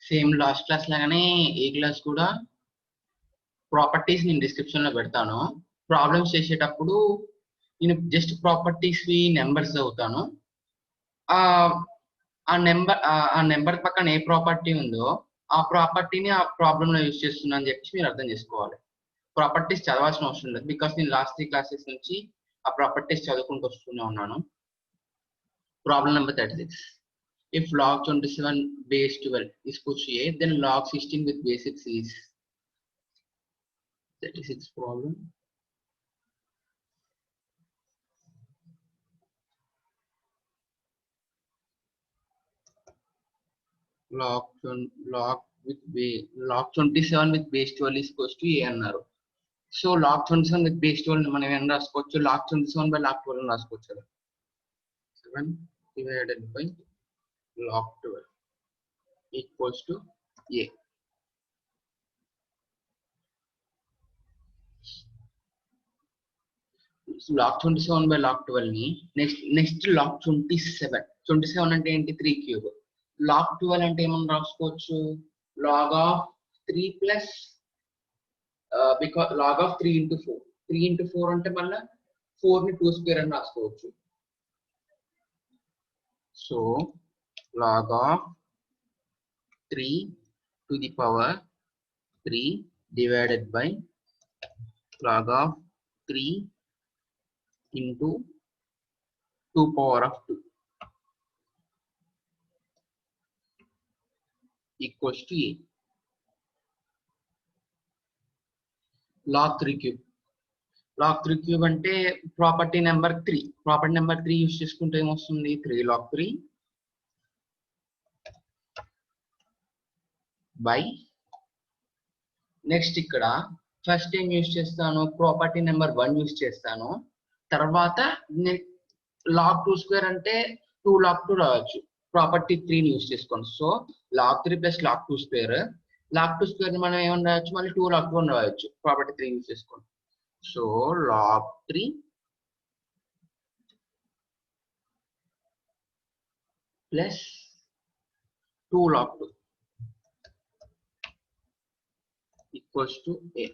Same last class లాగానే ఏ class కూడా properties నేను డిస్క్రిప్షన్ లో పెడతాను. ప్రాబ్లమ్స్ చేసేటప్పుడు నేను జస్ట్ ప్రాపర్టీస్ నెంబర్స్ చదువుతాను. ఆ నెంబర్ పక్కన ఏ ప్రాపర్టీ ఉందో ఆ ప్రాపర్టీని ఆ ప్రాబ్లమ్ లో యూజ్ చేస్తున్నా అని చెప్పేసి మీరు అర్థం చేసుకోవాలి. ప్రాపర్టీస్ చదవాల్సిన అవసరం లేదు, బికాస్ నేను లాస్ట్ 3 క్లాసెస్ నుంచి ఆ ప్రాపర్టీస్ చదువుకుంటూ వస్తూనే ఉన్నాను. Problem number 36. If log 27 base 12 is equal to a, then log 16 with base 6 is 36 problem. Log 27 with base 12 is equal to a అన్నారు. సో log 27 with base 12 మనం ఏం రాసుకోవచ్చు? log 27 by log 12 రాసుకోవచ్చు కదా. 7 divided by log 12 equals to a. log 27 by log 12 ని next log 27 అంటే ఏంటి? 3 cube. log 12 అంటే ఏమని రాసుకోవచ్చు? log of 3 plus because log of 3 into 4. 3 into 4 అంటే మళ్ళీ 4 ని 2 square అని రాసుకోవచ్చు. So log of 3 to the power 3 divided by log of 3 into 2 power of 2 equals to a. log 3 cube. log 3 cube అంటే property number 3. Property number 3 use చేసుకుంటే ఏమొస్తుంది? 3 log 3 by next ఇక్కడ first ఏం యూజ్ చేస్తాను? Property number 1 use చేస్తాను. తర్వాత log 2 square అంటే 2 log 2 రావచ్చు. ప్రాపర్టీ 3 యూజ్ చేసుకోండి. So log 3 plus log 2 square. log 2 square మనం ఏమని రాయొచ్చు? మళ్ళీ 2 log 2 అని రాయొచ్చు. ప్రాపర్టీ 3 యూజ్ చేసుకోండి. So log 3 plus 2 log 2 equals to a.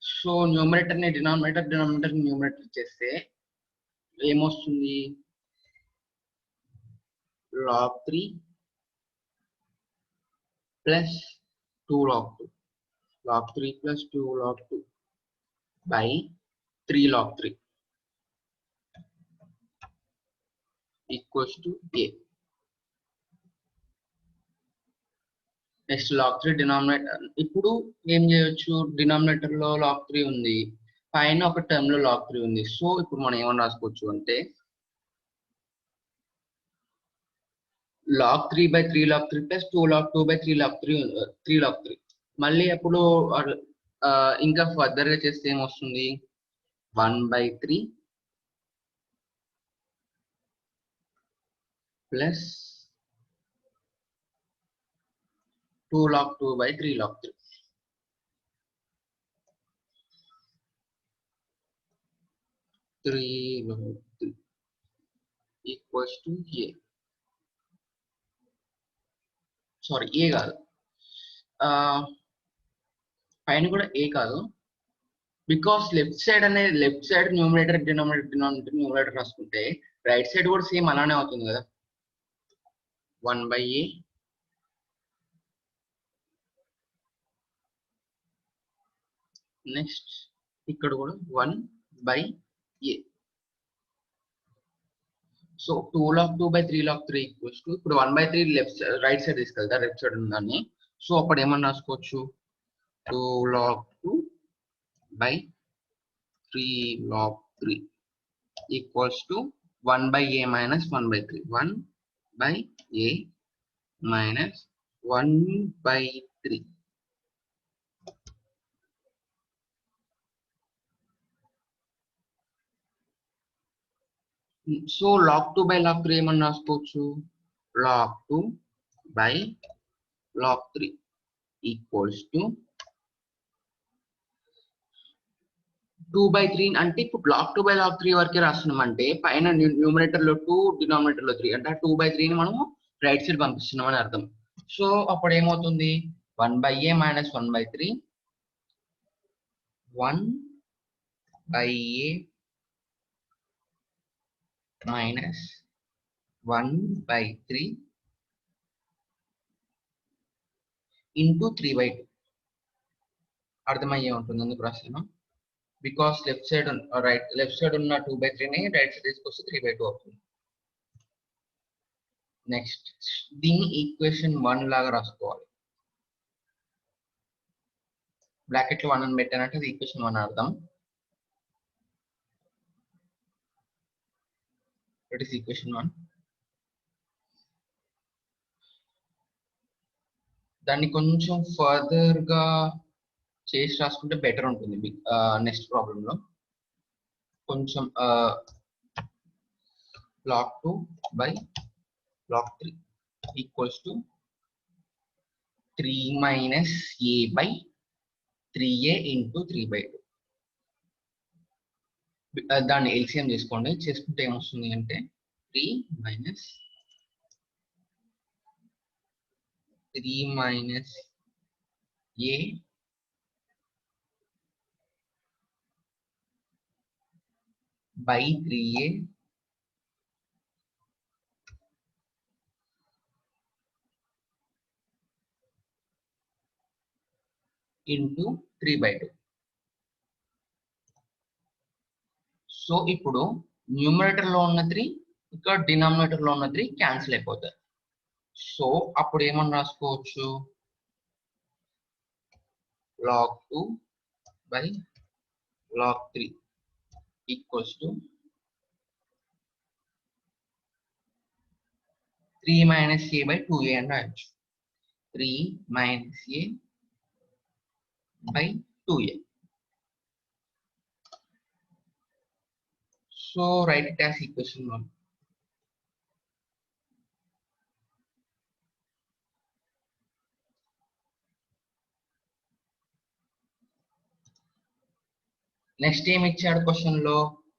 So numerator ని డినామినేటర్ న్యూమరేటర్ చేస్తే ఏమొస్తుంది? log 3 plus 2 log 2. log 3 plus 2 log 2 by 3 log 3 equals to a. Next log 3 denominator. ఇప్పుడు ఏం చేయొచ్చు? డినామినేటర్ లో log 3 ఉంది, పైన ఒక టర్మ్ లో log 3 ఉంది. సో ఇప్పుడు మనం ఏమని రాసుకోవచ్చు అంటే log 3 by 3 log 3 plus 2 log 2 by 3 log 3. మళ్ళీ అప్పుడు ఇంకా ఫర్దర్ గా చేస్తే ఏమొస్తుంది? 1 by 3 plus 2 log 2 by 3 log 3. 3 log 3 equals to a. Sorry, ఏ కాదు, పైన కూడా ఏ కాదు, because left side numerator numerator రాసుకుంటే రైట్ సైడ్ కూడా సేమ్ అలానే అవుతుంది కదా. 1 by a నెక్స్ట్ ఇక్కడ కూడా 1 by a. So 2 log 2 by 3 log 3 equals to, ఇప్పుడు 1 by 3 రైట్ సైడ్ తీసుకెళ్తా, లెఫ్ట్ సైడ్ ఉందని. సో అప్పుడు ఏమన్నా రాసుకోవచ్చు? 2 log 2 by 3 log 3 equals to 1 by a minus 1 by 3. 1 by a minus 1 by 3. So log 2 by log 3 ఏమన్నా రాసుకోవచ్చు? log 2 by log 3 equals to 2/3 అంటే ఇప్పుడు లాగ్ 2/log 3 వరకే రాస్తున్నాం అంటే పైన న్యూమరేటర్ లో 2 డినామినేటర్ లో 3 అంటే 2/3 ని మనము రైట్ సైడ్ పంపిస్తున్నాం అని అర్థం. సో అప్పుడు ఏమవుతుంది 1/a - 1/3 1/a minus 1/3 into 3/2 అర్థమయ్యే ఉంటుంది ఎందుకు రాశాను బికాస్ లెఫ్ట్ సైడ్ ఉన్న 2/3 ని రైట్ సైడ్ తీసుకొస్తే 3/2 అవుతుంది. నెక్స్ట్ దీన్ని ఈక్వేషన్ 1 లాగా రాసుకోవాలి. బ్రాకెట్ లో 1 అని పెట్టానంటే అది ఈక్వేషన్ 1 అర్థం. It is equation 1. దాన్ని కొంచెం ఫర్దర్ గా చేసి రాసుకుంటే బెటర్ ఉంటుంది నెక్స్ట్ ప్రాబ్లం లో. కొంచెం log 2/log 3 equals to 3 minus a by 3a into 3/2. దాన్ని ఎల్సిఎం చేసుకోండి. చేసుకుంటే ఏమొస్తుంది అంటే 3 minus a by 3a into 3/2. So ఇప్పుడు న్యూమరేటర్ లో ఉన్న 3 ఇక్కడ డినామినేటర్ లో ఉన్న 3 క్యాన్సిల్ అయిపోతాయి. సో అప్పుడు ఏమని రాసుకోవచ్చు log 2/log 3 equals to 3 minus a by 2a అని రాయొచ్చు. 3 minus a by 2a. So write it as equation 1. Next ఏం ఇచ్చాడు క్వశ్చన్ లో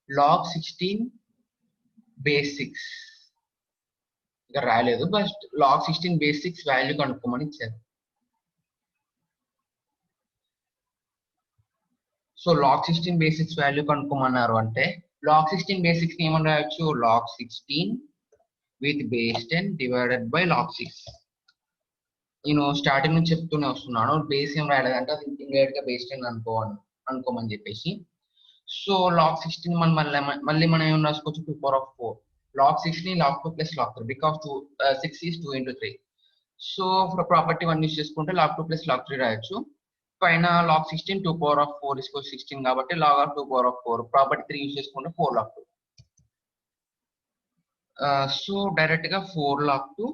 log 16 base 6 ఇక్కడ రాయలేదు బట్ log 16 base 6 వాల్యూ కనుక్కోమని ఇచ్చారు. సో log 16 base 6 వాల్యూ కనుక్కోమన్నారు అంటే log 16 base 6 ని ఏమని రాయొచ్చు log 16 with base 10 divided by log 6. నేను స్టార్టింగ్ నుంచి చెప్తూనే వస్తున్నాను బేస్ ఏం రాయలేదంటే అది ఇండైరెక్ట్ గా బేస్ 10 అనుకోమని చెప్పేసి. సో log 16 మళ్ళీ మనం ఏం రాసుకోవచ్చు 2/4 log 16 log 2 plus log 3 because 6 is 2 into 3. So property 1 use చేసుకుంటే log 2 plus log 3 రాయొచ్చు. పైన log 16 2/4 is 16 కాబట్టి log of 2/4 ప్రాపర్టీ 3 యూస్ చేసుకుంటే 4 log 2. సో డైరెక్ట్ గా 4 log 2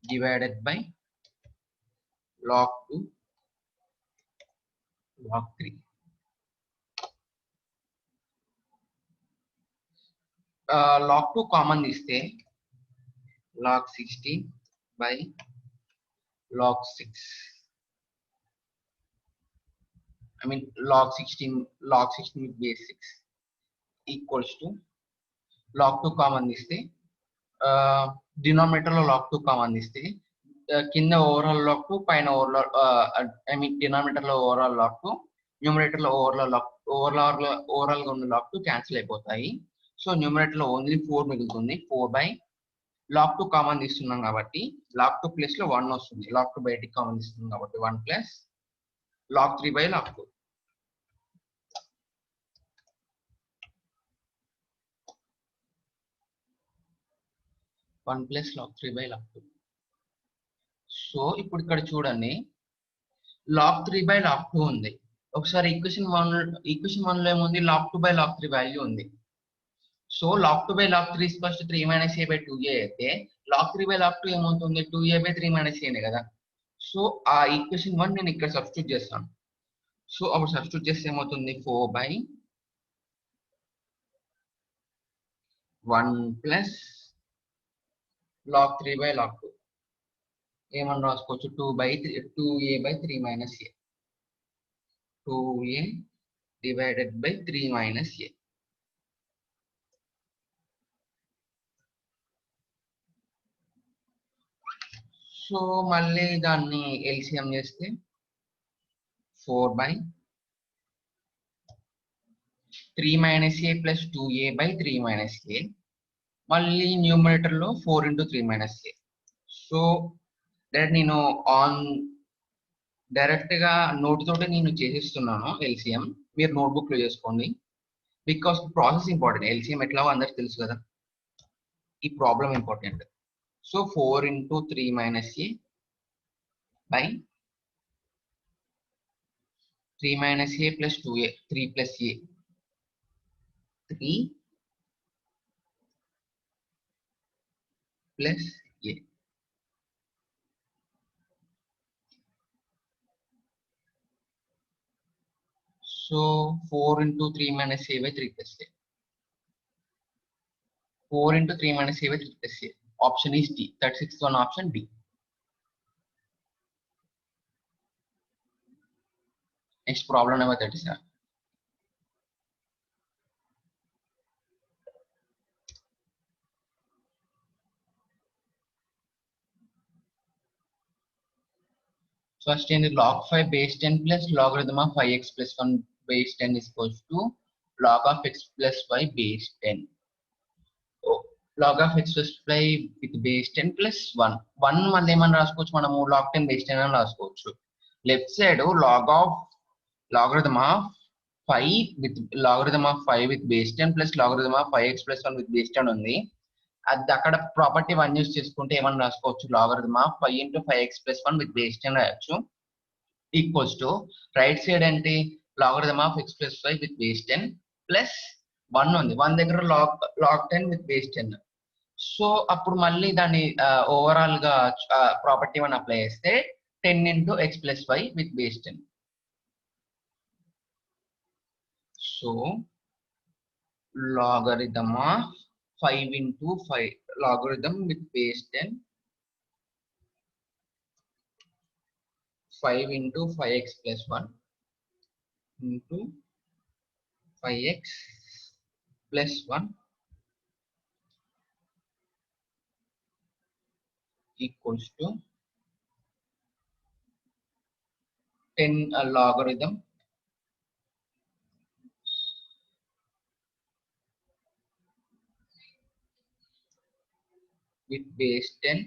divided by log 2 log 3. log 2 common తీస్తే log 16 by log 6. I mean log 16 with base 6 equals to log 2 common తీస్తే denominator లో log 2 common తీస్తే కింద overall log 2 పైన denominator లో overall log 2 numerator లో overall గా ఉన్న log 2 క్యాన్సిల్ అయిపోతాయి. సో న్యూమరేటర్ లో ఓన్లీ 4 మిగులుతుంది. 4/log 2 కామన్ తీస్తున్నాం కాబట్టి log 2 ప్లేస్ లో 1 వస్తుంది. log 2 బయటికి కామన్ తీస్తున్నాం కాబట్టి 1 plus log 3/log 2. log 3/log 2. So ఇప్పుడు ఇక్కడ చూడండి log 3/log 2 ఉంది. ఒకసారి ఈక్వేషన్ 1 లో ఏముంది log 2/log 3 వాల్యూ ఉంది. So log 2/log 3 is equals to 3 minus a by 2a అయితే log 3/log 2 ఏమవుతుంది 2a by 3 minus a కదా. సో ఆ ఈక్వేషన్ 1 నేను ఇక్కడ సబ్స్టిట్యూట్ చేస్తాను. సో అప్పుడు సబ్స్టిట్యూట్ చేస్తే ఏమవుతుంది 4/1 plus log 3/log 2 ఏమని రాసుకోవచ్చు 2a by 3 minus a. 2a divided by 3 minus a. So మళ్ళీ దాన్ని ఎల్సిఎం చేస్తే 4 by 3 minus a plus 2a by 3 minus a. మళ్ళీ న్యూమరేటర్ లో 4 into 3 minus a. So direct నేను డైరెక్ట్ గా నోట్ తోటి నేను చేసేస్తున్నాను ఎల్సిఎం. మీరు నోట్బుక్ లో చేసుకోండి, బికాస్ ప్రాసెస్ ఇంపార్టెంట్. ఎల్సిఎం ఎట్లా అందరికి తెలుసు కదా, ఈ problem important. So 4 into 3 minus a by 3 minus a plus 2a, 3 plus a, 3 plus a. So 4 into 3 minus a by 3 plus a. 4 into 3 minus a by 3 plus a. Option is D. 36th one option D. Next problem number 37. First in the log 5 base 10 plus logarithm of 5x plus 1 base 10 is equals to log of x plus y base 10. Oh, log of x plus y with base 10 plus 1. 1 మళ్ళీ ఏమని రాసుకోవచ్చు మనము, log 10 base 10 అని రాసుకోవచ్చు. Left side logarithm of 5 with logarithm of 5 with base 10 plus logarithm of 5x plus 1 with base 10 ఉంది. అది అక్కడ property 1 use చేసుకుంటే ఏమని రాసుకోవచ్చు, logarithm of 5 into 5x plus 1 with base 10 రాయొచ్చు. ఈక్వల్స్ టు రైట్ సైడ్ అంటే logarithm of x plus y with base 10 plus 1 ఉంది. 1 దగ్గర log 10 with base 10. సో అప్పుడు మళ్ళీ దాన్ని ఓవరాల్ గా ప్రాపర్టీ 1 అప్లై చేస్తే 10 into x plus y with base 10. So logarithm of 5 into 5 logarithm with base 10, 5 into 5x plus 1 into 5x plus 1 equals to 10 logarithm with base 10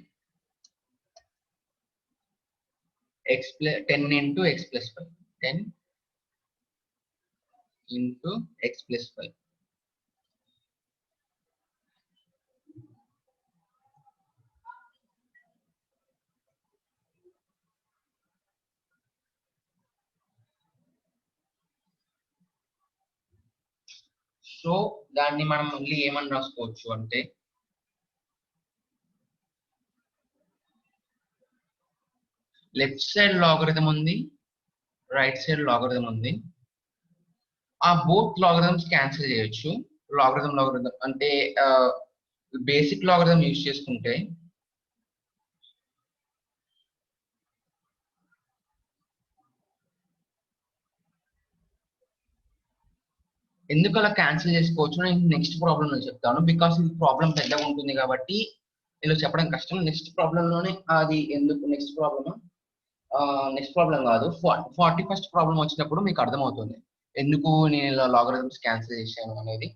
x plus 10 into x plus 5, 10 into x plus 5. So దాన్ని మనం మళ్ళీ ఏమని రాసుకోవచ్చు అంటే left side logarithm ఉంది, right side logarithm ఉంది. ఆ both logarithms cancel చేయొచ్చు. లాగరిథం అంటే బేసిక్ లాగరిథం యూజ్ చేసుకుంటే ఎందుకు అలా క్యాన్సిల్ చేసుకోవచ్చు నేను నెక్స్ట్ ప్రాబ్లం లో చెప్తాను, బికాస్ ఇది ప్రాబ్లం పెద్దగా ఉంటుంది కాబట్టి ఇలా చెప్పడం కష్టం. నెక్స్ట్ ప్రాబ్లం లోనే అది ఎందుకు నెక్స్ట్ ప్రాబ్లం కాదు, 41st ప్రాబ్లం వచ్చినప్పుడు మీకు అర్థమవుతుంది ఎందుకు నేను ఇలా లాగరిథమ్స్ క్యాన్సిల్ చేశాను అనేది.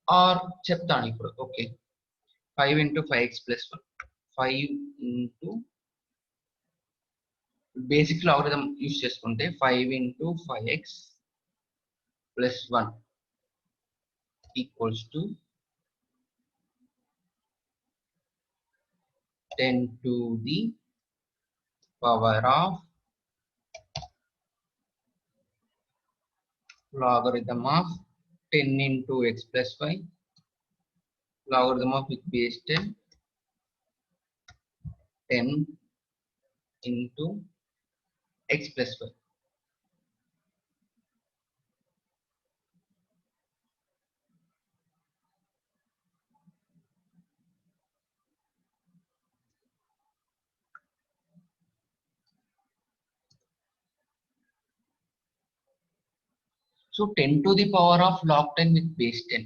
ఆర్ చెప్తాను ఇప్పుడు. Okay, 5 into 5x plus 1, 5 into basic logarithm use చేసుకుంటే 5 into 5x plus 1 equals to 10 to the power of logarithm of 10 into x plus 5 logarithm of with base 10 10 into x plus 5. So 10 to the power of log 10 with base 10.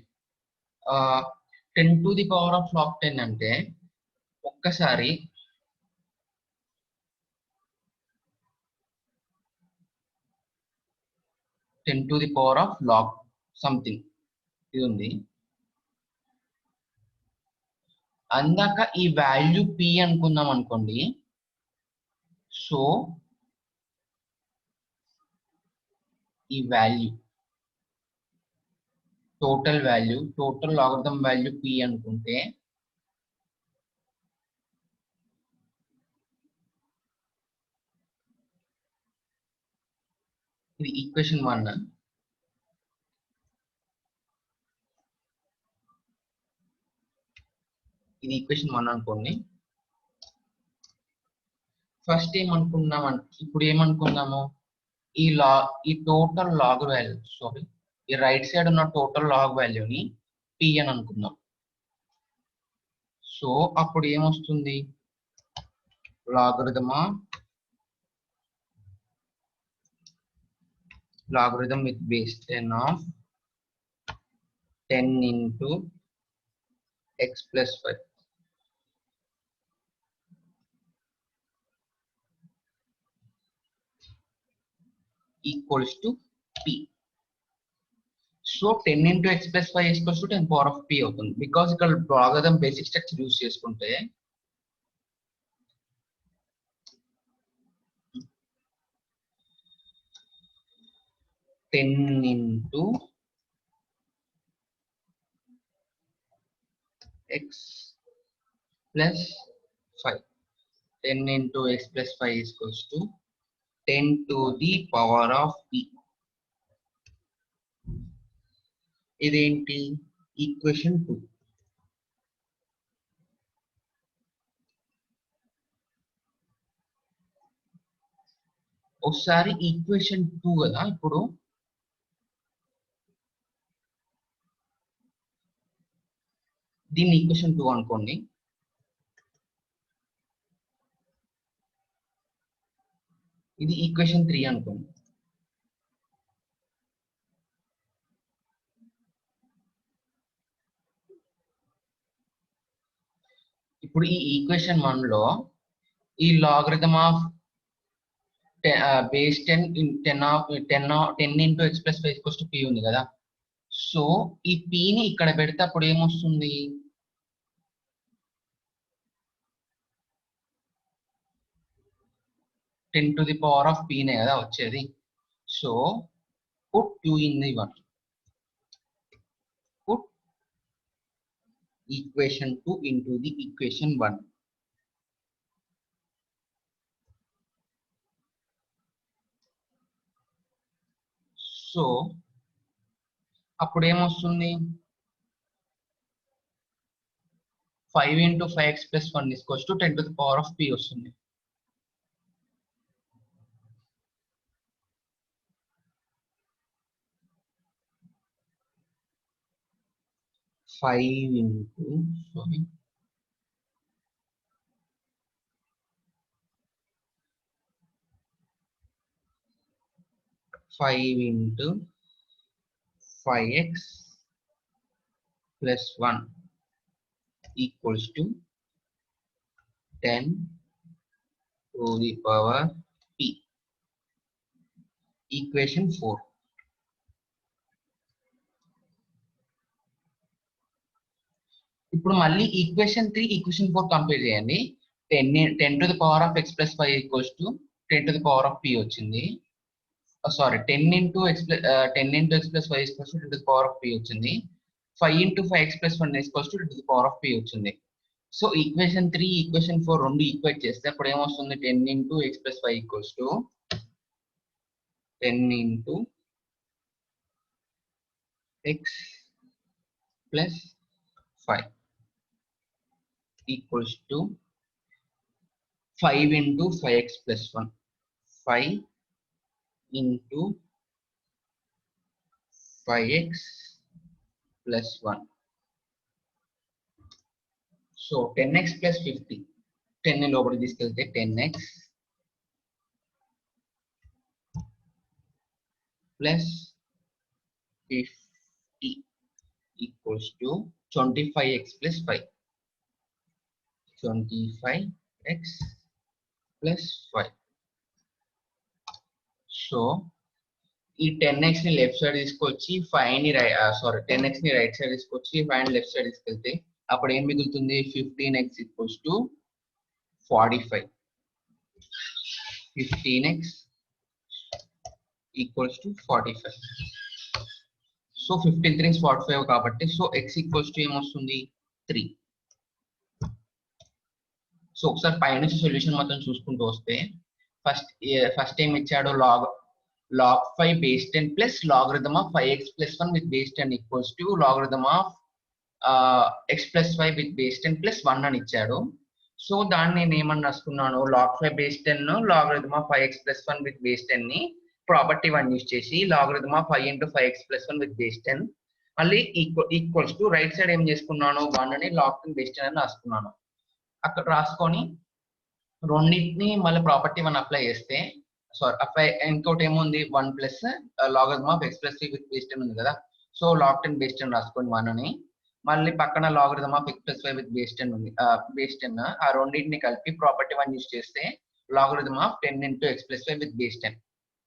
10 to the power of log 10 అంటే ఒక్కసారి 10 to the power of log something ఇది ఉంది. అందాక ఈ value p అనుకుందాం అనుకోండి. So ఈ value total logarithm value p అనుకుంటే ఇది ఈక్వేషన్ 1. ఇది ఈక్వేషన్ 1 అనుకోండి. ఫస్ట్ ఇప్పుడు ఏమనుకుందాము, ఈ టోటల్ లాగ్ వాల్యూ ఈ రైట్ సైడ్ ఉన్న టోటల్ లాగ్ వాల్యూని p అని అనుకుందాం. సో అప్పుడు ఏమొస్తుంది, logarithm with base 10 of 10 into x plus 5 equals to p. So 10 into x plus 5 equals to 10 power of p అవుతుంది. బికాస్ ఇక్కడ లాగరిథం బేసిక్ స్ట్రక్చర్ యూజ్ చేసుకుంటే ten into X plus 5 10 into x plus 5 equals to 10 to the power of p. ఇదేంటి, equation 2. ఒకసారి equation 2 కదా, ఇప్పుడు దీన్ని equation 2 అనుకోండి. ఇది ఈక్వేషన్ 3 అనుకోండి. ఇప్పుడు ఈ ఈక్వేషన్ 1 లో ఈ logarithm of base 10 into x plus 5 equals to p ఉంది కదా. సో ఈ p ని ఇక్కడ పెడితే అప్పుడు ఏమొస్తుంది, ten to the power of p నే కదా వచ్చేది. So put q in the 1, put equation 2 into the equation 1. So అప్పుడు ఏమొస్తుంది, 5 into 5x plus 1 equals to 10 to the power of p వస్తుంది. Five into 5x plus 1 equals to 10 to the power p. Equation 4. ఇప్పుడు మళ్ళీ equation 3 equation 4 compare చేయండి. 10 to the power of x plus 5 equals to 10 to the power of p వచ్చింది. Sorry 10 into x plus 5 equals to 10 to the power of p వచ్చింది. 5 into 5x plus 1 equals to 10 to the power of p వచ్చింది. So equation 3 equation 4 రెండు equate చేస్తే అప్పుడు ఏమొస్తుంది, 10 into x plus 5 equals to 10 into x plus 5 equals to 5 into 5x plus 1, 5 into 5x plus 1. So 10x plus 50, 10 ని లోపలికి తీసుకెళ్తే 10x plus 50 equals to 25x plus 5. 25x plus 5. So ఈ 10x ని left side తీసుకొచ్చి 5 ని 10x ని right side తీసుకొచ్చి 5 ని లెఫ్ట్ సైడ్ తీసుకెళ్తే అప్పుడు ఏం మిగులుతుంది 15x equals to 45. 15x equals to 45. So 15 3 45 కాబట్టి సో x ఈక్వల్స్ టు ఏమొస్తుంది 3. సో ఒకసారి పైన సొల్యూషన్ మొత్తం చూసుకుంటూ వస్తే ఫస్ట్ ఏం ఇచ్చాడు log 5 base 10 plus logarithm of 5x plus 1 with base 10 equals to logarithm of x plus 5 with base 10 plus 1 అని ఇచ్చాడు. సో దాన్ని నేను ఏమని రాసుకున్నాను log 5 base 10 logarithm of 5x plus 1 with base 10 ని ప్రాపర్టీ 1 యూస్ చేసి logarithm of 5 into 5x plus 1 with base 10 మళ్ళీ equals to right side ఏం చేసుకున్నాను 1 అని log 10 base 10 అని రాసుకున్నాను. అక్కడ రాసుకొని రెండింటిని మళ్ళీ ప్రాపర్టీ 1 అప్లై చేస్తే ఇంకోటి ఏముంది 1 plus logarithm of X plus 3 with base 10 ఉంది కదా. సో log 10 బేస్ 10 రాసుకోండి 1 అని. మళ్ళీ పక్కన logarithm of X plus 5 with base 10 ఉంది. బేస్ 10 ఆ రెండింటిని కలిపి ప్రాపర్టీ 1 యూస్ చేస్తే logarithm of 10 into X plus 5 with base 10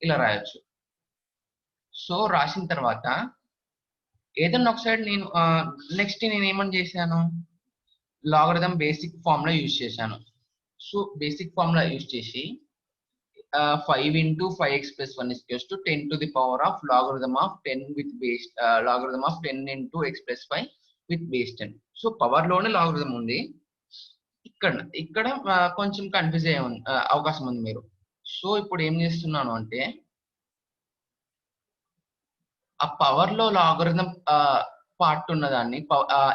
ఇలా రాయొచ్చు. సో రాసిన తర్వాత ఏదన్నా ఒకసారి నేను నెక్స్ట్ నేను ఏమని చేశాను లాగరిథమ్ బేసిక్ ఫార్ములా యూజ్ చేశాను. సో బేసిక్ ఫార్ములా యూజ్ చేసి 5 into 5x plus 1 is equals to 10 to the power of logarithm of 10 with base logarithm of 10 into x plus 5 with base 10. So power లోనే logarithm ఉంది. ఇక్కడ కొంచెం confuse అయ్యే అవకాశం ఉంది మీరు. సో ఇప్పుడు ఏం చేస్తున్నాను అంటే ఆ పవర్ లో లాగరిథం పార్ట్ ఉన్నదాన్ని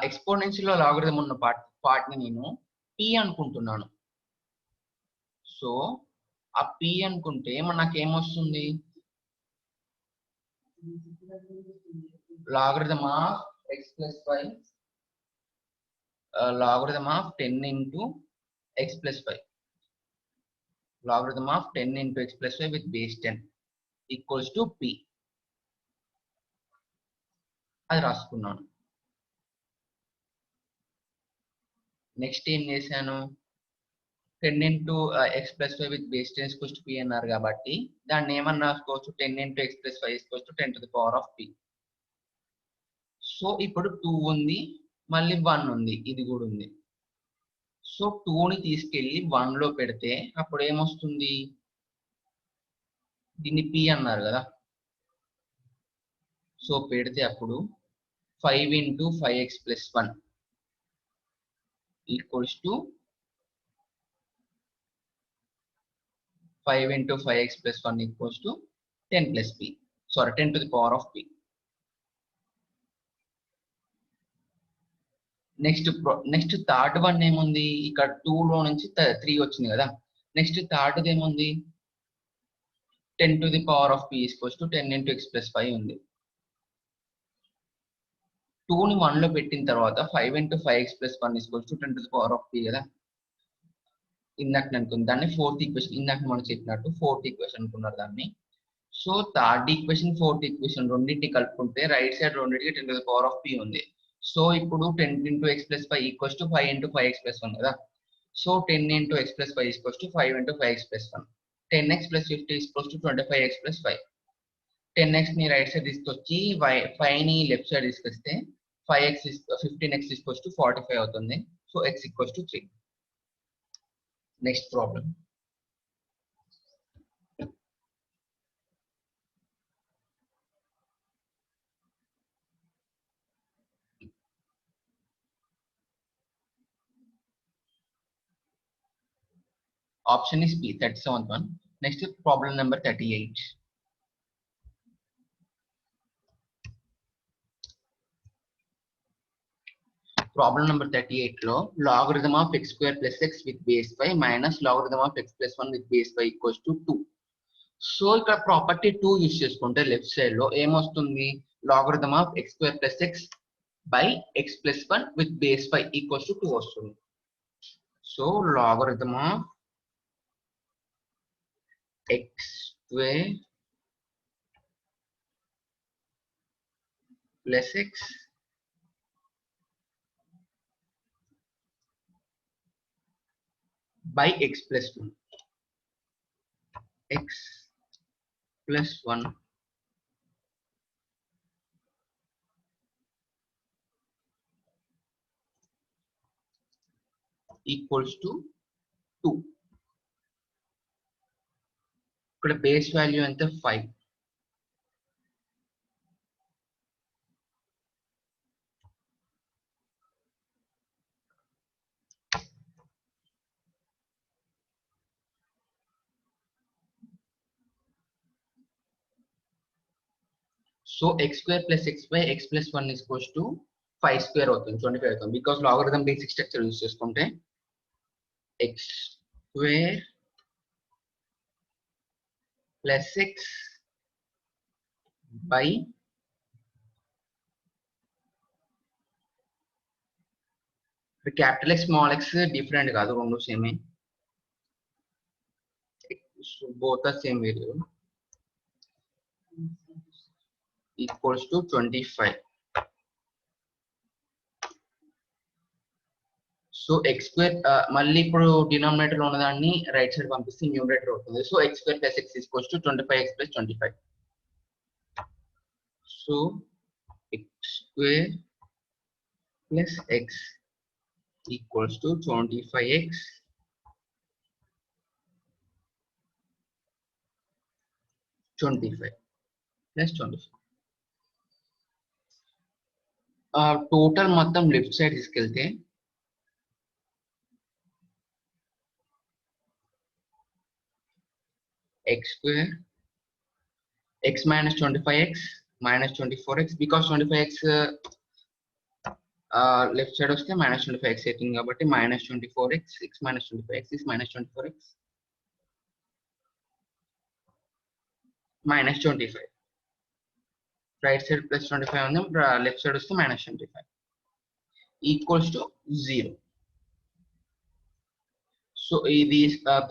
ఎక్స్పోనెన్షియల్ లో లాగరిథం ఉన్న పార్ట్ ని నేను p అనుకుంటున్నాను. సో ఆ p అనుకుంటే మనకు ఏమొస్తుంది logarithm of x plus 5 logarithm of 10 into x plus 5 logarithm of 10 into x plus 5 with base 10 equals to p అది రాసుకున్నాను. నెక్స్ట్ ఏం చేశాను 10 into x plus 5 with base 10 equals to p అన్నారు కాబట్టి దాన్ని ఏమని రాసుకోవచ్చు 10 into x plus 5 equals to 10 to the power of p. So ఇప్పుడు 2 ఉంది మళ్ళీ 1 ఉంది ఇది కూడా ఉంది. సో 2ని తీసుకెళ్ళి 1 లో పెడితే అప్పుడు ఏమొస్తుంది దీన్ని p అన్నారు కదా. సో పెడితే అప్పుడు 5 into 5x plus 1 equals to 5 into 5x plus 1 equals to 10 plus p. Sorry, 10 to the power of p. Next third one ఏముంది ఇక్కడ 2 లో నుంచి 3 వచ్చింది కదా. నెక్స్ట్ థర్డ్ ఏముంది 10 to the power of p equals to 10 into x plus 5 ఉంది. 2ని 1 లో పెట్టిన తర్వాత 5 into 5x plus 1 equals to 10 to the power of p కదా. ఇందాక అనుకుంది దాన్ని ఫోర్త్ ఈక్వేషన్ ఇందాక మనం చెప్పినట్టు ఫోర్త్ ఈక్వేషన్ అనుకున్నారు దాన్ని. So third equation fourth equation రెండింటిని కలుపుకుంటే రైట్ సైడ్ రెండింటికి 10 to the power of p ఉంది. సో ఇప్పుడు 10 into x plus 5 equals to 5 into 5x plus 1 కదా. So 10 into x plus 5 equals to 5 into 5x plus 1. 10x plus 50 equals to 25x plus 5. 10x ని right side తీసుకొచ్చి 5 ని left side తీసుకొస్తే 15x equals to 45 అవుతుంది. So x equals to 3. Next problem. Option is B, 37th one. Next is problem number 38. Problem number 38 లో logarithm of x square plus x with base 5 minus logarithm of x plus 1 with base 5 equals to 2. So ఇక్కడ property 2 use చేసుకుంటే left side లో ఏమొస్తుంది logarithm of x square plus x by x plus 1 with base 5 equals to 2 వస్తుంది. So logarithm of x square plus x by x plus 1. X plus 1 equals to 2. ఇక్కడ base value ఎంత 5. So x square plus x by x plus 1 is equals to 5 square అవుతుంది 25 అవుతుంది because logarithm basic structure use చేసుకుంటే x square plus x by capital x small x different కాదు రెండు సేమే both are same variable equals to 25. So x square మళ్ళీ ఇప్పుడు denominator లో ఉన్నదాన్ని రైట్ సైడ్ పంపిస్తే న్యూమరేటర్ అవుతుంది so x square plus x is equals to 25x plus 25. So x square plus x equals to 25x plus 25. Total మొత్తం left side తీసుకెళ్తే x square x minus 25x minus 24x because 25x left side వస్తే minus 25x అవుతుంది కాబట్టి minus 24x x minus 25x is minus 24x minus 25 right side plus 25 ఉంది left side వస్తే minus 25 equals to 0. So ఇది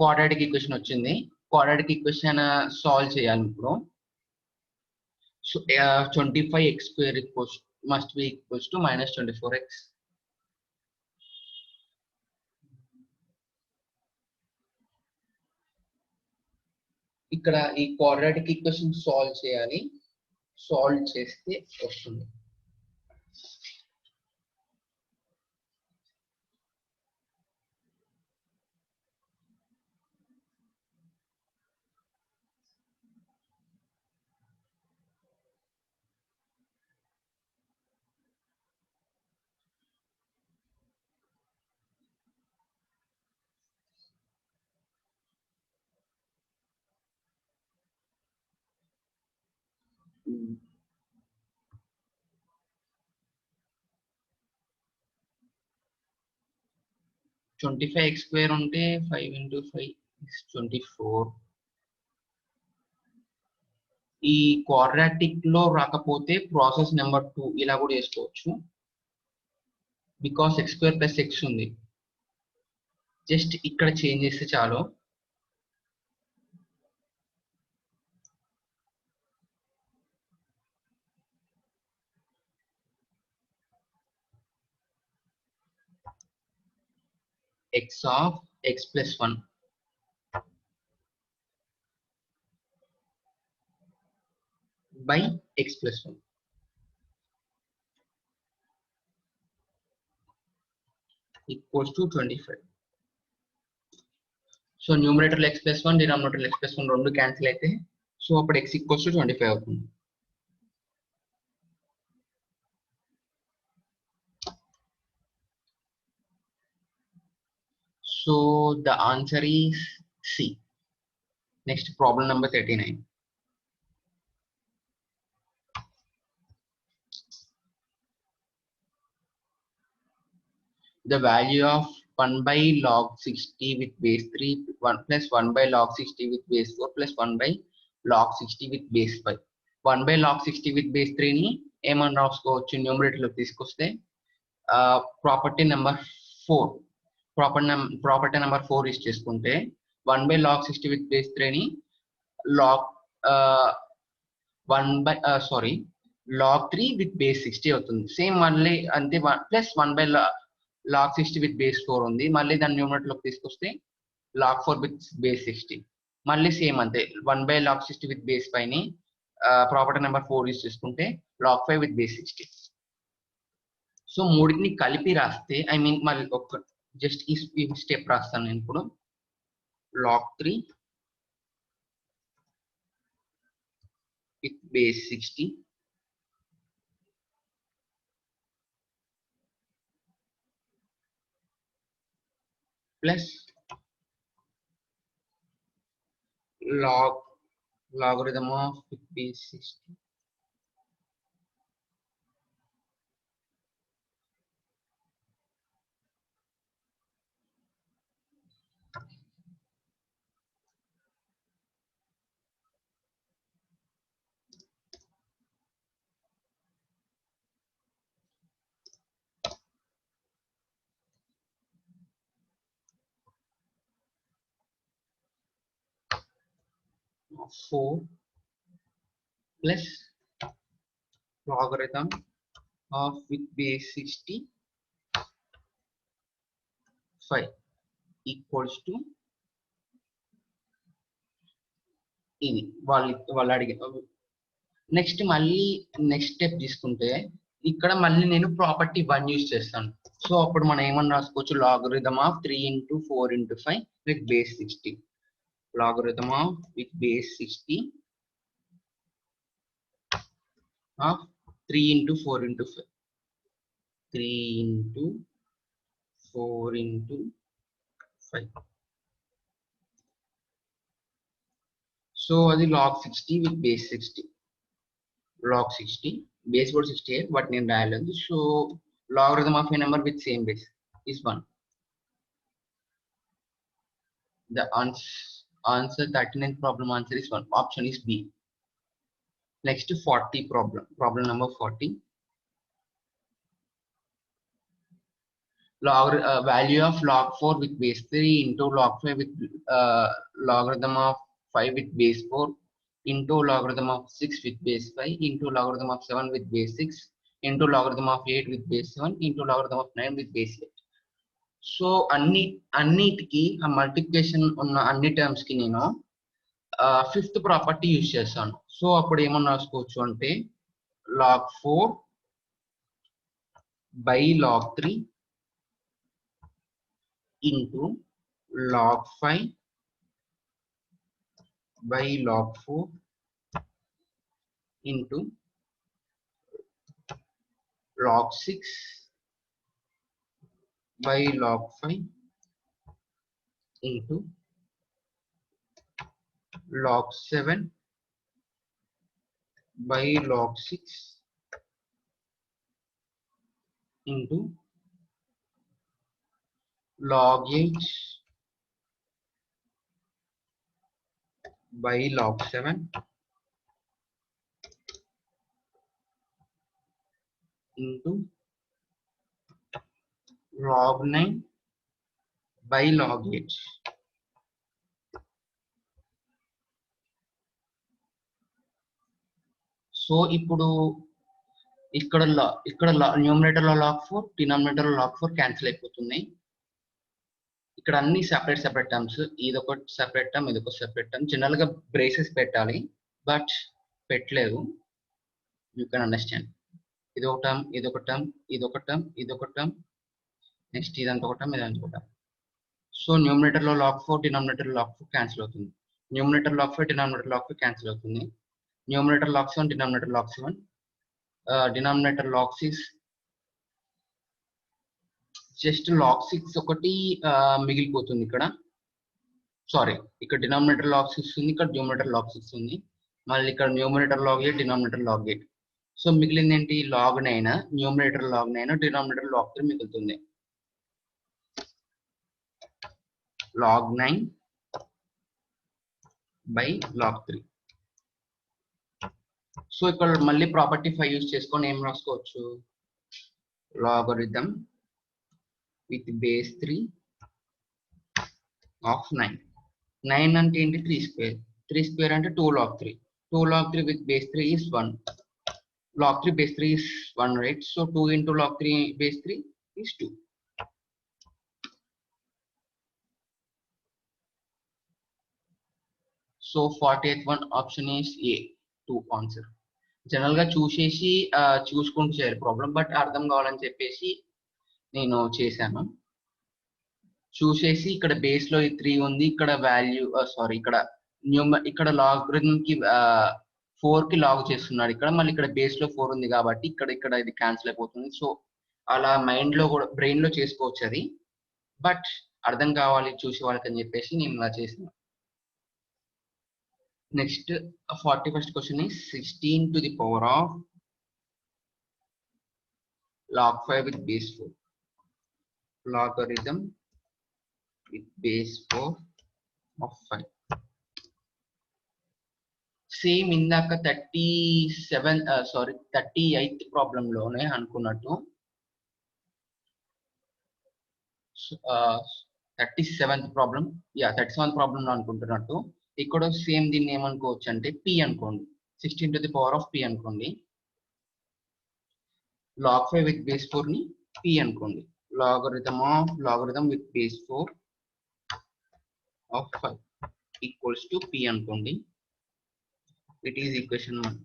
quadratic equation వచ్చింది quadratic equation solve చేయాలి ఇప్పుడు so 25x square equals must be equals to minus 24x. ఇక్కడ ఈ quadratic equation solve చేయాలి solve చేస్తే వస్తుంది ట్వంటీ ఫైవ్ ఎక్స్ స్క్వేర్ ఉంటే 5 into 5 is 24. ఈ క్వాడ్రాటిక్ లో రాకపోతే ప్రాసెస్ నెంబర్ 2 ఇలా కూడా చేసుకోవచ్చు because X square plus X ఉంది జస్ట్ ఇక్కడ చేంజ్ చేస్తే చాలు x of x plus 1 by x plus 1 equals to 25. So numerator x plus 1 denominator x plus 1 రెండు క్యాన్సిల్ అయితే సో అప్పుడు x equals to 25 అవుతుంది so the answer is C. Next problem number 39. The value of 1 by log 60 with base 3 1 plus 1 by log 60 with base 4 plus 1 by log 60 with base 5. 1 by log 60 with base 3 ని ఏమన్నా రాసుకోవచ్చు numerator లో తీసుకొస్తే property number 4 property number 4 use చేసుకుంటే 1 by log 60 with base 3 ని log 1 by log 3 with base 60 అవుతుంది. Same మళ్ళీ అంతే plus 1 by log 60 with base 4 ఉంది. మళ్ళీ దాన్ని న్యూమరేటర్ లోకి తీసుకొస్తే log 4 with base 60. మళ్ళీ సేమ్ అంతే 1 by log 60 with base 5 ని ప్రాపర్టీ నెంబర్ 4 యూస్ చేసుకుంటే log 5 with base 60. సో మూడింటిని కలిపి రాస్తే ఐ మీన్ మళ్ళీ ఒక జస్ట్ ఈ స్టెప్ రాస్తాను నేను ఇప్పుడు. log 3 with base 60 plus logarithm of with base 60 4 plus logarithm of with base 60 5 equals to ఇది వాళ్ళు అడిగే. నెక్స్ట్ మళ్ళీ నెక్స్ట్ స్టెప్ తీసుకుంటే ఇక్కడ మళ్ళీ నేను ప్రాపర్టీ 1 యూజ్ చేస్తాను. సో అప్పుడు మనం ఏమన్నా రాసుకోవచ్చు, logarithm of 3 into 4 into 5 with base 60. Logarithm of with base 60 of 3 into 4 into 5. 3 into 4 into 5. So అది log 60 with base 60. Log 60 base for 68 what నేను రాయలేదు. So logarithm of a number with same base is 1. The answer 39th problem answer is 1. Option is B. Next 40 problem number 40. Value of log 4 with base 3 into log 5 with logarithm of 5 with base 4 into logarithm of 6 with base 5 into logarithm of 7 with base 6 into logarithm of 8 with base 7 into logarithm of 9 with base 8. So అన్నిటికి ఆ multiplication ఉన్న అన్ని terms కి నేను fifth property use చేస్తాను. So అప్పుడు ఏమన్నా రాసుకోవచ్చు అంటే log 4 by log 3 into log 5 by log 4 into log 6 by log 5 into log 7 by log 6 into log 8 by log 7 into log 9 by log 8. So ఇప్పుడు ఇక్కడ న్యూమరేటర్ లో log 4 డినామినేటర్ లో log 4 cancel అయిపోతుంది. ఇక్కడ అన్ని సెపరేట్ టర్మ్స్, ఇదొక separate term ఇదొక separate term. General గా బ్రేసెస్ పెట్టాలి బట్ పెట్టలేదు. You can understand. ఇదొక టర్మ్ ఇదొక టర్మ్ ఇదొక టర్మ్ ఇదొక టర్మ్ నెక్స్ట్ ఇదంతా ఒక టర్మ్ ఇదంతా ఒక టర్మ్. సో న్యూమరేటర్ లో log 4 డినామినేటర్ లో log 4 క్యాన్సిల్ అవుతుంది. Numerator log 5 denominator log 5 cancel అవుతుంది. Numerator log 7 denominator log 7 denominator log 6 just log 6 ఒకటి మిగిలిపోతుంది ఇక్కడ. సారీ, ఇక్కడ డినామినేటర్ log 6 ఉంది, ఇక్కడ న్యూమరేటర్ log 6 ఉంది, మళ్ళీ ఇక్కడ numerator log 8 denominator log 8. So మిగిలింది ఏంటి, log 9 numerator log 9 denominator log 3 మిగులుతుంది. log 9 by log 3. సో ఇక్కడ మళ్ళీ ప్రాపర్టీ 5 యూజ్ చేసుకొని ఏం రాసుకోవచ్చు, logarithm with base 3 of 9. 9 అంటే ఏంటి, 3 square. 3 square అంటే 2 log 3. 2 log 3 with base 3 is 1. log 3 base 3 is 1, right? So 2 into log 3 base 3 is 2. So 48th one option is A, 2 answer. General గా చూసేసి చూసుకుంటూ చేయాలి ప్రాబ్లం, బట్ అర్థం కావాలని చెప్పేసి నేను చేశాను. చూసేసి ఇక్కడ బేస్ లో 3 ఉంది, ఇక్కడ వాల్యూ సారీ ఇక్కడ లాగరిథం కి 4 కి లాగ్ చేస్తున్నాడు ఇక్కడ, మళ్ళీ ఇక్కడ బేస్ లో 4 ఉంది కాబట్టి ఇక్కడ ఇది క్యాన్సిల్ అయిపోతుంది. సో అలా మైండ్ లో కూడా బ్రెయిన్ లో చేసుకోవచ్చు అది, బట్ అర్థం కావాలి చూసే వాళ్ళకి అని చెప్పేసి నేను ఇలా చేసాను. Next 41st question is 16 to the power of log 5 with base 4. Logarithm with base 4 of 5. Same ఇందాక 38th ప్రాబ్లం లోనే అనుకున్నట్టు 37th ప్రాబ్లం 37th ప్రాబ్లం లో అనుకుంటున్నట్టు ఇక్కడ సేమ్ దీన్ని ఏమనుకోవచ్చు అంటే p అనుకోండి, 16 to the power of p అనుకోండి. log 5 with base 4 ని p అనుకోండి. logarithm with base 4 of 5 equals to p అనుకోండి. It is equation 1.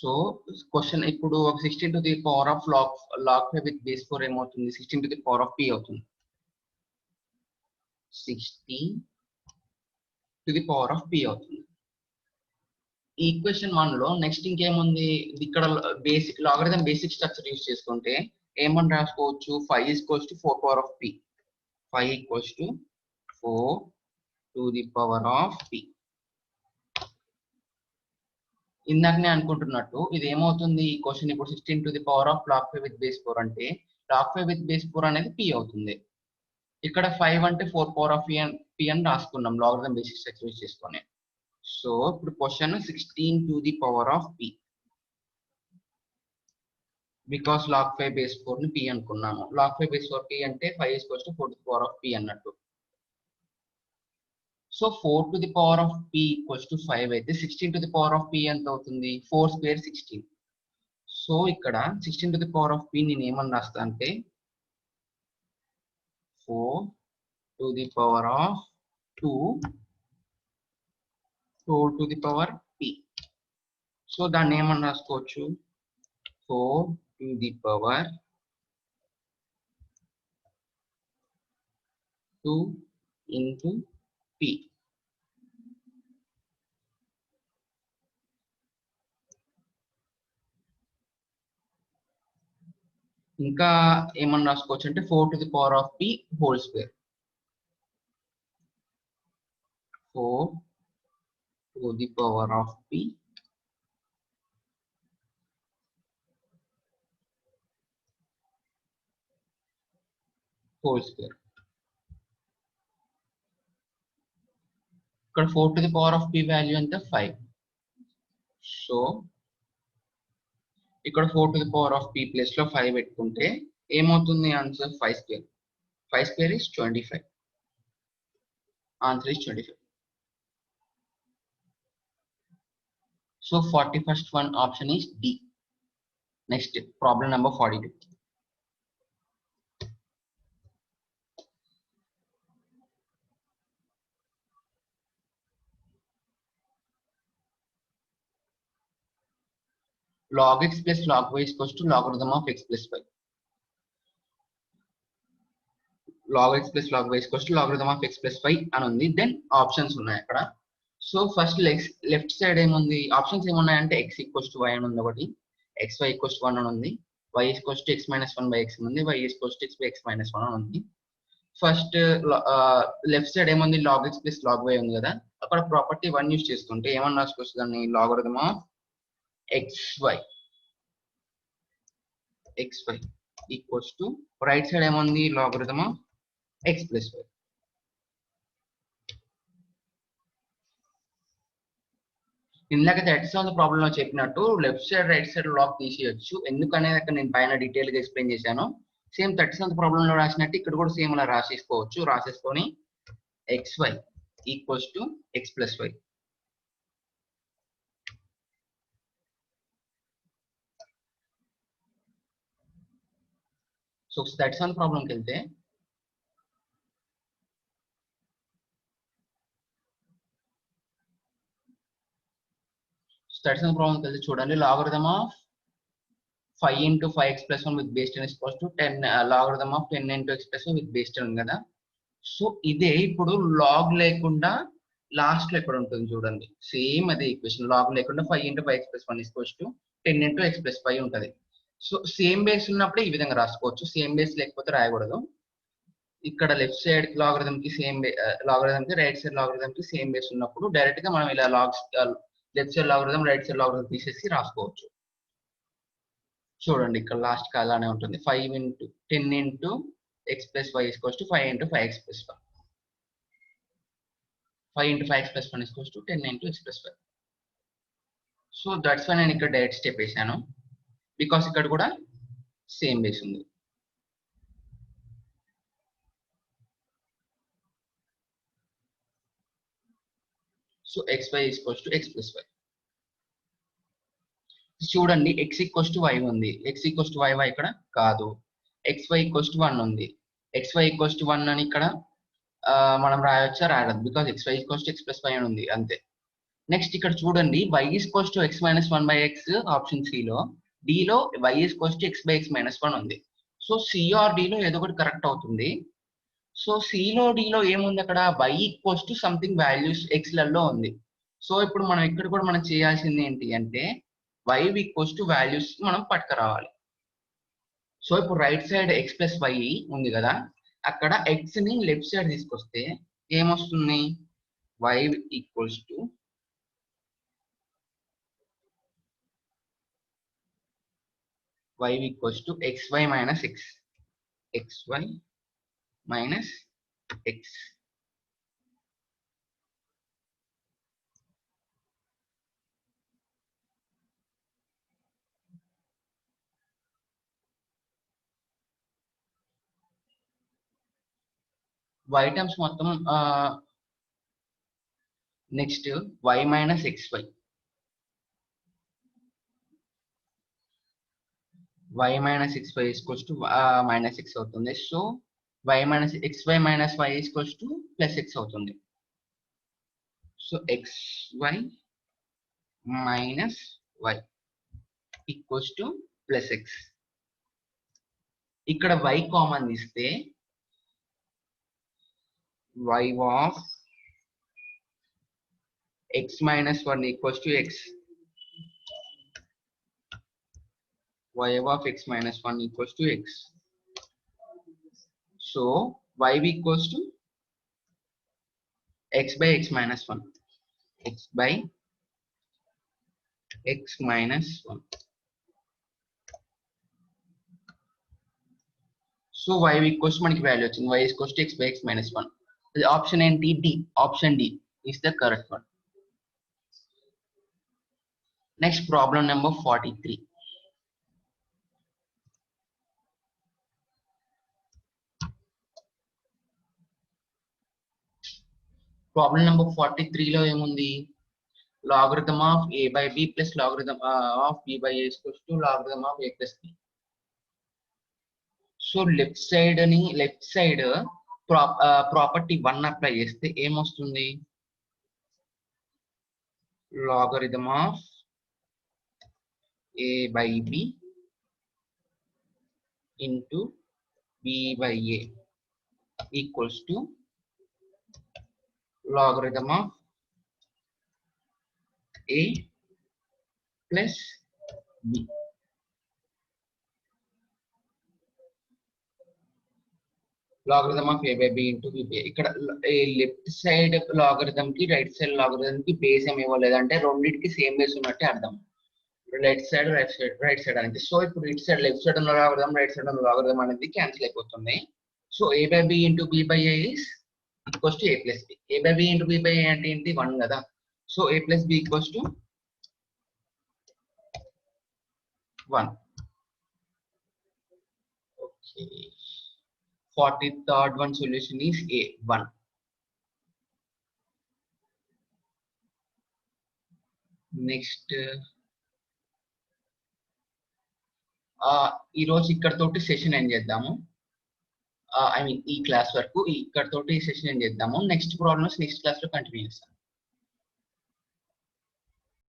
So question ఇప్పుడు 16 to the power of log 5 with base 4 ఏమవుతుంది, 16 to the power of p అవుతుంది. 16 to the power of p అవుతుంది. Equation 1 లో next ఇంకేముంది, ఇక్కడ basic logarithm basic structure use చేసుకుంటే ఏమని రాసుకోవచ్చు, 5 is equals to 4 power of p. 5 equals to 4 to the power of p. ఇందాకనే అనుకుంటున్నట్టు ఇది ఏమవుతుంది, ఈ క్వశ్చన్ ఇప్పుడు 16 to the power of log 5 with base 4 అంటే log 5 with base 4 అనేది p అవుతుంది. ఇక్కడ 5 అంటే 4 power of p అని రాసుకున్నాం లాగరిథం బేసిక్ స్ట్రక్చర్ యూజ్ చేసుకొని. సో ఇప్పుడు question 16 to the power of p, because log 5 base 4 ని p అనుకున్నాము. log 5 base 4 p అంటే 5 is equals to 4 to the power of p అన్నట్టు. So 4 to the power of p equals to 5 అయితే 16 to the power of p ఎంత అవుతుంది, 4 square 16. So ఇక్కడ 16 to the power of p నేను ఏమని రాస్తా అంటే 4 to the power of 2 to the power p. So దాన్ని ఏమని రాసుకోవచ్చు, 4 to the power 2 into p. ఇంకా ఏమని రాసుకోవచ్చు అంటే 4 to the power of p whole square. 4 to the power of p whole square. ఇక్కడ 4 to the power of p value ఎంత 5. So ఇక్కడ 4 to the power of p place లో 5 పెట్టుకుంటే ఏమవుతుంది answer 5 square. 5 square is 25. Answer is 25. So 41st one option is D. Next problem number 42. log x plus log y is equals to logarithm of x plus y. log x plus log y is equals to logarithm of x plus y అని ఉంది. Then options ఉన్నాయి అక్కడ. So first left side ఏముంది, options ఏమున్నాయంటే x equals to y అని ఉంది ఒకటి, xy equals to 1 అని ఉంది, y equals to x minus 1 by x ఉంది, y equals to x by x minus 1 అని ఉంది. ఫస్ట్ లెఫ్ట్ సైడ్ ఏముంది, log x plus log y ఉంది కదా, అక్కడ ప్రాపర్టీ 1 యూజ్ చేసుకుంటే ఏమని రాసుకోవచ్చు దాన్ని, logarithm of xy equals to right side ఏముంది, logarithm of x plus y. ఇందాక 37th ప్రాబ్లం లో చెప్పినట్టు left side right side log తీసేయచ్చు, ఎందుకనేది అక్కడ నేను పైన డీటెయిల్ గా ఎక్స్ప్లెయిన్ చేశాను. సేమ్ 37th ప్రాబ్లం లో రాసినట్టు ఇక్కడ కూడా సేమ్ అలా రాసేసుకొని xy equals to x plus y. So 37th ప్రాబ్లంకి వెళ్తే చూడండి, logarithm of 5 into 5x plus 1 with base 10 is equals to 10 logarithm of 10 into x plus 1 with base 10 ఉంది కదా. సో ఇదే ఇప్పుడు లాగ్ లేకుండా లాస్ట్ లో ఎక్కడ ఉంటుంది చూడండి, సేమ్ అదే ఈక్వేషన్. లాగ్ లేకుండా 5 into 5x plus 1 is equals to 10 into x plus 5 ఉంటుంది. సో సేమ్ బేస్ ఉన్నప్పుడే ఈ విధంగా రాసుకోవచ్చు, సేమ్ బేస్ లేకపోతే రాయకూడదు. ఇక్కడ లెఫ్ట్ సైడ్ లాగరిథం కి సేమ్ లాగరిథం కి రైట్ సైడ్ లాగరిథం కి సేమ్ బేస్ ఉన్నప్పుడు డైరెక్ట్ గా మనం ఇలా left side logarithm right side logarithm తీసేసి రాసుకోవచ్చు. చూడండి ఇక్కడ లాస్ట్ కి అలానే ఉంటుంది. 5 into 10 into x plus y is equals to 5 into 5x plus 1. 5 into 5x plus 1 is equals to 10 into x plus 5. So that's why నేను ఇక్కడ డైరెక్ట్ స్టెప్ వేసాను, బికాస్ ఇక్కడ కూడా సేమ్ బేస్ ఉంది. So xy is equals to x plus y. చూడండి x equals to y ఉంది, x equals to y ఇక్కడ కాదు. xy ఈక్వల్స్ టు 1 ఉంది, xy ఈక్వల్స్ టు 1 అని ఇక్కడ మనం రాయొచ్చా? రాయదు, because xy equals to x plus y అని ఉంది అంతే. నెక్స్ట్ ఇక్కడ చూడండి y equals to x minus 1 by x option C లో, డి లో y equals to x by x minus 1 ఉంది. సో సి ఆర్ డి లో ఏదో ఒకటి కరెక్ట్ అవుతుంది. సో సి లో డి లో ఏముంది అక్కడ? y equals to something values x లలో ఉంది. సో ఇప్పుడు మనం ఇక్కడ కూడా మనం చేయాల్సింది ఏంటి అంటే y ఈక్వల్స్ టు వాల్యూస్ మనం పట్టుకురావాలి. సో ఇప్పుడు right side x plus y ఉంది కదా, అక్కడ x ని లెఫ్ట్ సైడ్ తీసుకొస్తే ఏమొస్తుంది? y equals to xy minus x, xy minus x. y terms మొత్తం next y minus xy, y minus xy equals to minus x అవుతుంది. So y minus xy minus y equals to plus x అవుతుంది. So xy minus y equals to plus x. ఇక్కడ y common తీస్తే y of x minus 1 equals to x. y of x minus 1 equals to x. So y equals to x by x minus 1. x by x minus 1. So y equals to మనకి value వచ్చింది, y equals to x by x minus 1. Option ఏంటి? D. ఆప్షన్ D is the correct one. Next problem number 43. Problem number 43 లో ఏముంది? logarithm of a by b plus logarithm of b by a is equals to logarithm of a plus b. So left side property 1 apply చేస్తే ఏమొస్తుంది? logarithm of a by b into b by a equals to logarithm of a plus b. logarithm of a by b into b by a. ఇక్కడ left side logarithm కి right side logarithm కి base ఏమి ఇవ్వలేదంటే రెండింటికి same base ఉన్నట్టే అర్థం. Right side right side అనేది. So ఇప్పుడు ఇటు సైడ్ లెఫ్ట్ సైడ్ ఉన్న లాగరిథం రైట్ సైడ్ ఉన్న లాగరిథం అనేది క్యాన్సిల్ అయిపోతుంది. So a by b into b by a is equals to a plus b. a by b into b by a అంటే ఏంటి? 1 కదా. So a plus b equals to 1. Okay. 43rd one solution is A1. Next, ఈ రోజు ఇక్కడ తోటి session end చేద్దాము. I mean ఈ class వరకు ఇక్కడ తోటి సెషన్ ఎండ్ చేద్దాము. నెక్స్ట్ ప్రాబ్లమ్స్ నెక్స్ట్ క్లాస్ లో కంటిన్యూ చేస్తాం.